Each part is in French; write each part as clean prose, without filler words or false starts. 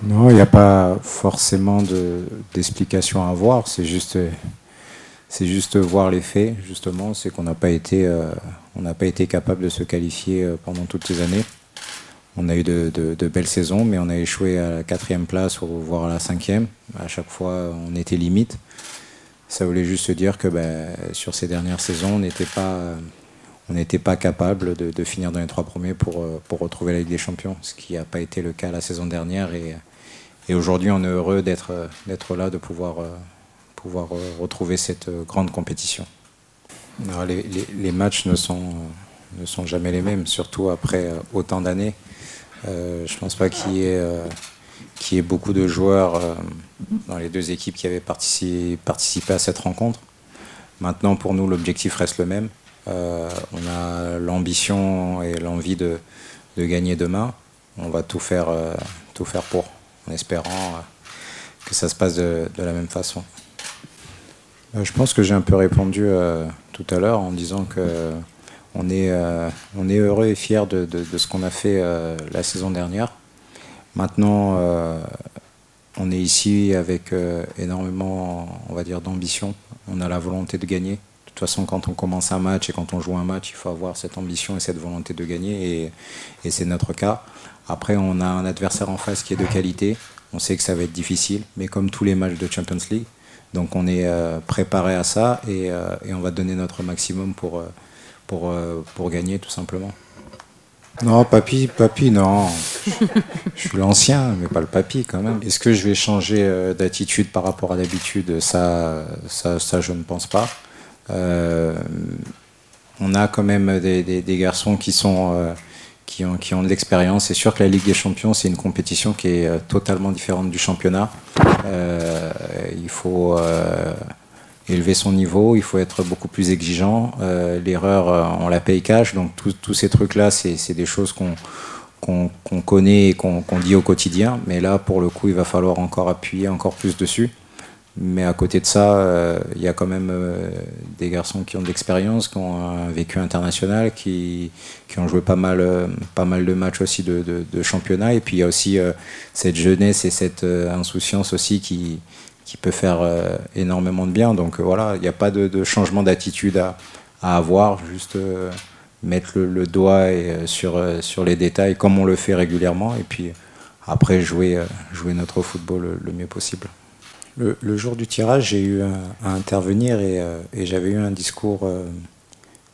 Non, il n'y a pas forcément d'explication à avoir, c'est juste voir les faits, justement, c'est qu'on n'a pas été, on n'a pas été capable de se qualifier pendant toutes ces années. On a eu de belles saisons, mais on a échoué à la 4e place, voire à la 5e. À chaque fois, on était limite. Ça voulait juste dire que sur ces dernières saisons, on n'était pas capable de finir dans les 3 premiers pour retrouver la Ligue des Champions, ce qui n'a pas été le cas la saison dernière. Et aujourd'hui, on est heureux d'être là, de pouvoir retrouver cette grande compétition. Alors, les matchs ne sont jamais les mêmes, surtout après autant d'années. Je ne pense pas qu'il y ait beaucoup de joueurs dans les deux équipes qui avaient participé à cette rencontre. Maintenant, pour nous, l'objectif reste le même. On a l'ambition et l'envie de gagner demain. On va tout faire pour, en espérant que ça se passe de la même façon. Je pense que j'ai un peu répondu tout à l'heure en disant que on est heureux et fiers de ce qu'on a fait la saison dernière. Maintenant, on est ici avec énormément, on va dire, d'ambition. On a la volonté de gagner. De toute façon, quand on commence un match et quand on joue un match, il faut avoir cette ambition et cette volonté de gagner. Et c'est notre cas. Après, on a un adversaire en face qui est de qualité. On sait que ça va être difficile, mais comme tous les matchs de Champions League. Donc on est préparé à ça et on va donner notre maximum pour gagner, tout simplement. Non, papy, non. Je suis l'ancien, mais pas le papy quand même. Est-ce que je vais changer d'attitude par rapport à d'habitude? Ça, je ne pense pas. On a quand même des garçons qui ont de l'expérience. C'est sûr que la Ligue des Champions, c'est une compétition qui est totalement différente du championnat. Il faut élever son niveau, il faut être beaucoup plus exigeant. L'erreur, on la paye cash. Donc tous ces trucs-là, c'est des choses qu'on connaît et qu'on dit au quotidien. Mais là, pour le coup, il va falloir encore appuyer encore plus dessus. Mais à côté de ça, il y a quand même des garçons qui ont de l'expérience, qui ont un vécu international, qui ont joué pas mal de matchs aussi de championnat. Et puis il y a aussi cette jeunesse et cette insouciance aussi qui peut faire énormément de bien. Donc voilà, il n'y a pas de changement d'attitude à avoir, juste mettre le doigt sur les détails comme on le fait régulièrement. Et puis après, jouer notre football le mieux possible. Le jour du tirage, j'ai eu à intervenir et j'avais eu un discours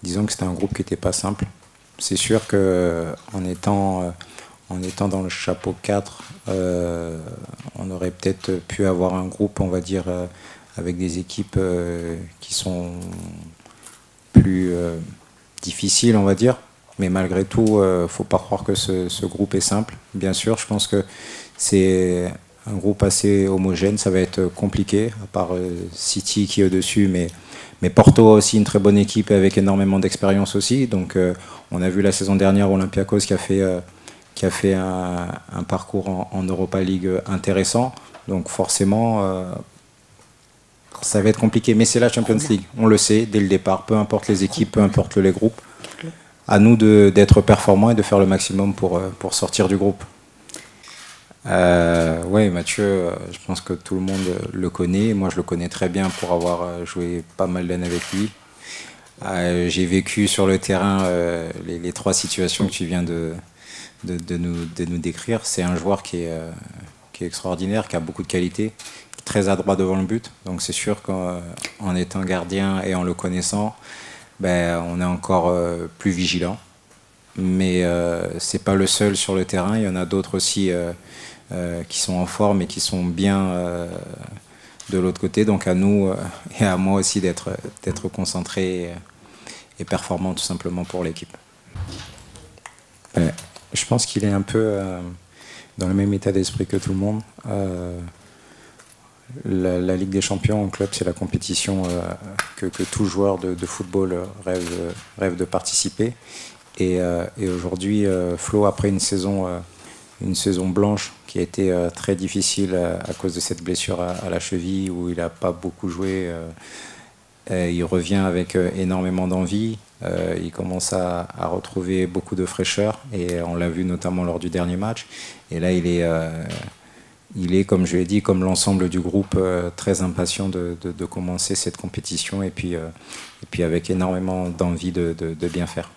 disons que c'était un groupe qui n'était pas simple. C'est sûr qu'en étant dans le chapeau 4, on aurait peut-être pu avoir un groupe, on va dire, avec des équipes qui sont plus difficiles, on va dire. Mais malgré tout, il ne faut pas croire que ce groupe est simple. Bien sûr, je pense que c'est un groupe assez homogène, ça va être compliqué, à part City qui est au-dessus, mais Porto a aussi une très bonne équipe avec énormément d'expérience aussi. Donc on a vu la saison dernière Olympiakos qui a fait un parcours en Europa League intéressant. Donc forcément, ça va être compliqué. Mais c'est la Champions League, on le sait dès le départ, peu importe les équipes, peu importe les groupes. À nous d'être performants et de faire le maximum pour sortir du groupe. Oui, Mathieu, je pense que tout le monde le connaît. Moi, je le connais très bien pour avoir joué pas mal d'années avec lui. J'ai vécu sur le terrain les 3 situations que tu viens de nous décrire. C'est un joueur qui est extraordinaire, qui a beaucoup de qualité, très adroit devant le but. Donc c'est sûr qu'en étant gardien et en le connaissant, on est encore plus vigilant. Mais c'est pas le seul sur le terrain. Il y en a d'autres aussi qui sont en forme et qui sont bien de l'autre côté. Donc à nous et à moi aussi d'être concentrés et performants tout simplement pour l'équipe. Je pense qu'il est un peu dans le même état d'esprit que tout le monde. La Ligue des Champions en club, c'est la compétition que tout joueur de football rêve de participer. Et aujourd'hui, Flo, après une saison blanche qui a été très difficile à cause de cette blessure à la cheville où il n'a pas beaucoup joué, il revient avec énormément d'envie. Il commence à retrouver beaucoup de fraîcheur et on l'a vu notamment lors du dernier match. Et là, il il est, comme je l'ai dit, comme l'ensemble du groupe, très impatient de commencer cette compétition et puis avec énormément d'envie de bien faire.